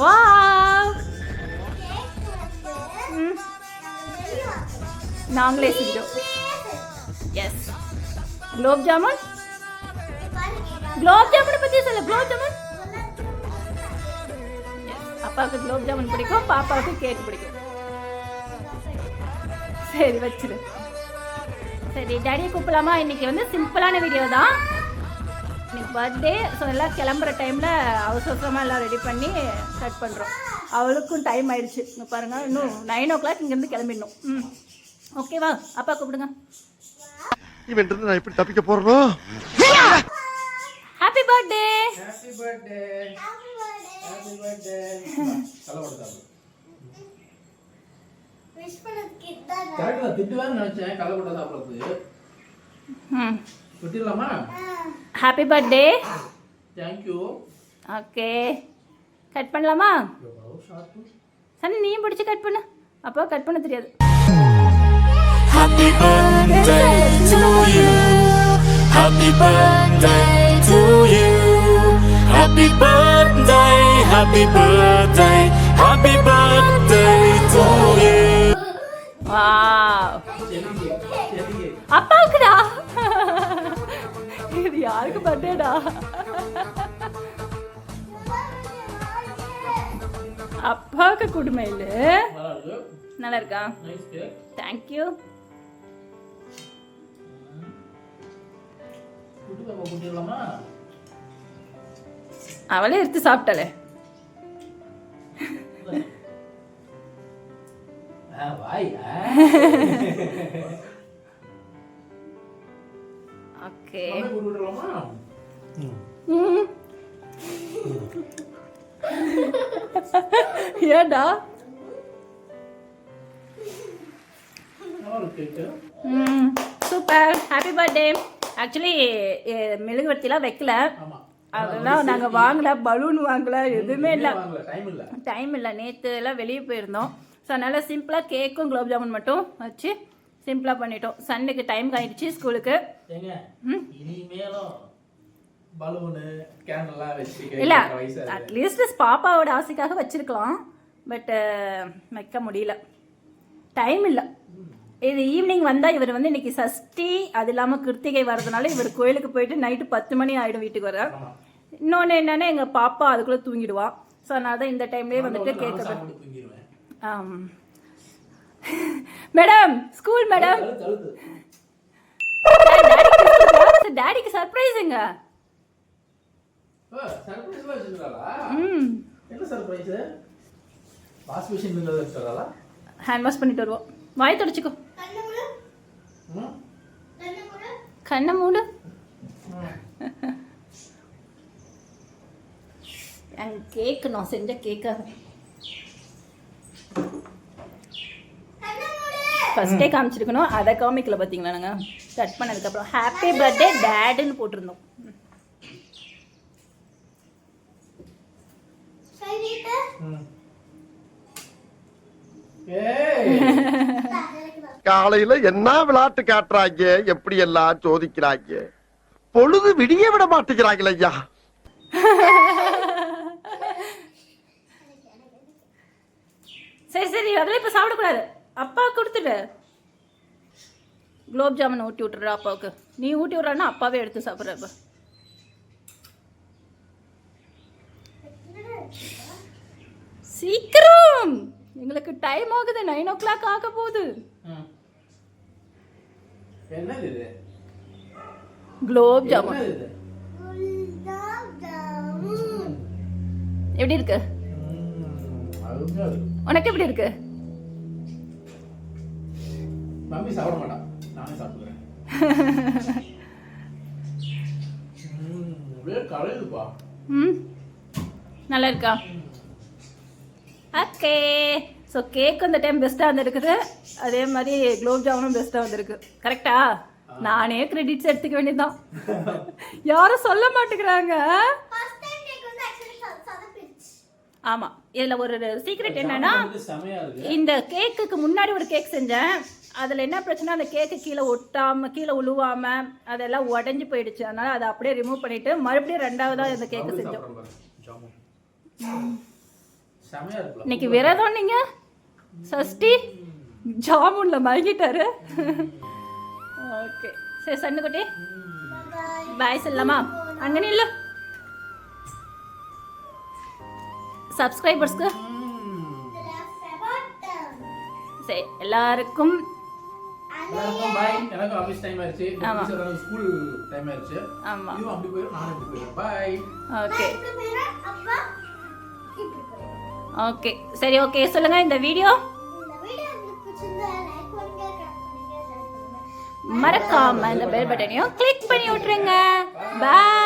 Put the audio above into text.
Wow நாங்களே செஞ்சோம். S gulab jamun பற்றி சொல்ல. குலோப் ஜாமுன் அப்பாவுக்கு குலோப் ஜாமுன் பிடிக்கும், பாப்பாவுக்கு கேக் பிடிக்கும். சரி வச்சிரு. சரி டேடியை கூப்பிடலாமா? இன்னைக்கு வந்து சிம்பிளான வீடியோ தான். இன்னைக்கு பர்த்டே. ஸோ எல்லாம் கிளம்புற டைமில் அவசரமாக எல்லாம் ரெடி பண்ணி கட் பண்ணுறோம். அவளுக்கும் டைம் ஆயிடுச்சு. இங்கே பாருங்கள், இன்னும் 9 o'clock இங்கேருந்து கிளம்பிடணும். ஓகேவா? அப்பா கூப்பிடுங்க. இவன்ட்டு நான் எப்படி தப்பிக்க போறோம்? Happy birthday. Happy birthday. Happy birthday. கலவடதா. விஷ் பண்ணதுக்கு இதான். கரெக்ட்டா திட்டுவான்னு நினைச்சேன் கலவட சாப்பிடுறது. திட்டலாமா? Happy birthday. Thank you. Okay. Cut பண்ணலாமா? சரி நீயும் பிடிச்சு கட் பண்ணு. அப்போ கட் பண்ண தெரியாது. Happy birthday to you. Happy birthday to you. Happy birthday, happy birthday, happy birthday to you. Wow. அப்பாவுக்குடா. இது யாருக்கு பர்த்டேடா? அப்பாவுக்கு குடுமையில நல்லா இருக்கா? Thank you. அவளே எடுத்து சாப்பிட்டாளே. ஓகே. ஏடா சூப்பர். Happy birthday. ஆக்சுவலி மெழுகுவர்த்திலாம் வைக்கல, அதெல்லாம் நாங்கள் வாங்கல, பலூன் வாங்கல, எதுவுமே இல்லை, டைம் இல்லை. நேற்று எல்லாம் வெளியே போயிருந்தோம். ஸோ அதனால் சிம்பிளாக கேக்கும் குலோப் ஜாமுன் மட்டும் வச்சு சிம்பிளாக பண்ணிட்டோம். சன்னுக்கு டைம் ஆயிடுச்சு ஸ்கூலுக்கு. இல்லை அட்லீஸ்ட் பாப்பாவோட ஆசைக்காக வச்சிருக்கலாம், பட் வைக்க முடியல, டைம் இல்லை. இது ஈவினிங் வந்தால் இவர் வந்து இன்னைக்கு சஷ்டி, அது இல்லாமல் கிருத்திகை வர்றதுனால இவர் கோயிலுக்கு போயிட்டு நைட்டு 10 மணி ஆகிடும் வீட்டுக்கு வர. இன்னொன்று என்னன்னா எங்கள் பாப்பா அதுக்குள்ளே தூங்கிடுவா. ஸோ அதனால தான் இந்த டைம்லேயே வந்துட்டு கேட்குறது. மேடம் ஸ்கூல் மேடம், டாடிக்கு சர்ப்ரைஸுங்க. ஹேண்ட் வாஷ் பண்ணிட்டு வருவோம். வாய் தொடச்சிக்கோ. கண்ணை மூடு. என் கேக்கு நான் செஞ்ச கேக்காக ஃபர்ஸ்டே காமிச்சிருக்கணும், அதை காமிக்கல. பார்த்தீங்களா நாங்கள் கட் பண்ணதுக்கப்புறம் ஹாப்பி பர்த்டே டேடுன்னு போட்டிருந்தோம். காலையில என்ன விளையாட்டு காட்டுறாங்க, எப்படி எல்லாம் சோதிக்கிறாங்க, பொழுது விடிய விட மாட்டேங்கிறாங்களே ஐயா. சரி சரி அதெல்லாம் இப்ப சாப்பிடக்கூடாது. அப்பா கொடுத்துடு. குலோப் ஜாமுன் ஊட்டி விட்டுற அப்பாவுக்கு. நீ ஊட்டி விட்றன்னா அப்பாவே எடுத்து சாப்பிட்ற. சீக்கிரம், எங்களுக்கு டைம் ஆகுது. 9 o'clock ஆக போகுது. குலோப் ஜாமுன் எப்படி இருக்கு? உனக்கு எப்படி இருக்கு? மம்மி சாப்பிட மாட்டா, நானே சாப்பிடுறேன். நல்லா இருக்கா? ஓகே. ஸோ கேக் அந்த டைம் பெஸ்ட்டாக வந்துருக்குது, அதே மாதிரி குலோப் ஜாமுனும் பெஸ்ட்டாக வந்திருக்கு. கரெக்டா? நானே கிரெடிட்ஸ் எடுத்துக்க வேண்டியதுதான். யாரும் சொல்ல மாட்டேங்கிறாங்க. ஆமாம், இதில் ஒரு சீக்ரெட் என்னன்னா, இந்த கேக்குக்கு முன்னாடி ஒரு கேக் செஞ்சேன். அதில் என்ன பிரச்சனை, அந்த கேக்கு கீழே ஒட்டாமல் கீழே உழுவாமல் அதெல்லாம் உடஞ்சி போயிடுச்சு. அதனால் அதை அப்படியே ரிமூவ் பண்ணிவிட்டு மறுபடியும் 2வதாக இந்த கேக்கு செஞ்சோம். செமையா இருக்குல்ல. இன்னைக்கு விரதம் நீங்க சஷ்டி ஜாமுன்ல மயங்கிட்டாரு. ஓகே சரி சண்ணுக்குட்டி பாய் சொல்லலாமா? அங்க நில்லு. சப்ஸ்கிரைபர்ஸ்க்கு சரி எல்லாருக்கும் எல்லாருக்கும் bye. எனக்கும் ஆபீஸ் டைம் ஆயிடுச்சு. ஆமா. எனக்கு ஸ்கூல் டைம் ஆயிடுச்சு. ஆமா இதுவும் அப்படி போயிடும், நானும் இப்படி போயிடும். பாய். ஓகே ஓகே சரி ஓகே சொல்லுங்க இந்த வீடியோ மறக்காம இந்த பெல் பட்டனையும் கிளிக் பண்ணி விட்டுருங்க. பாய்.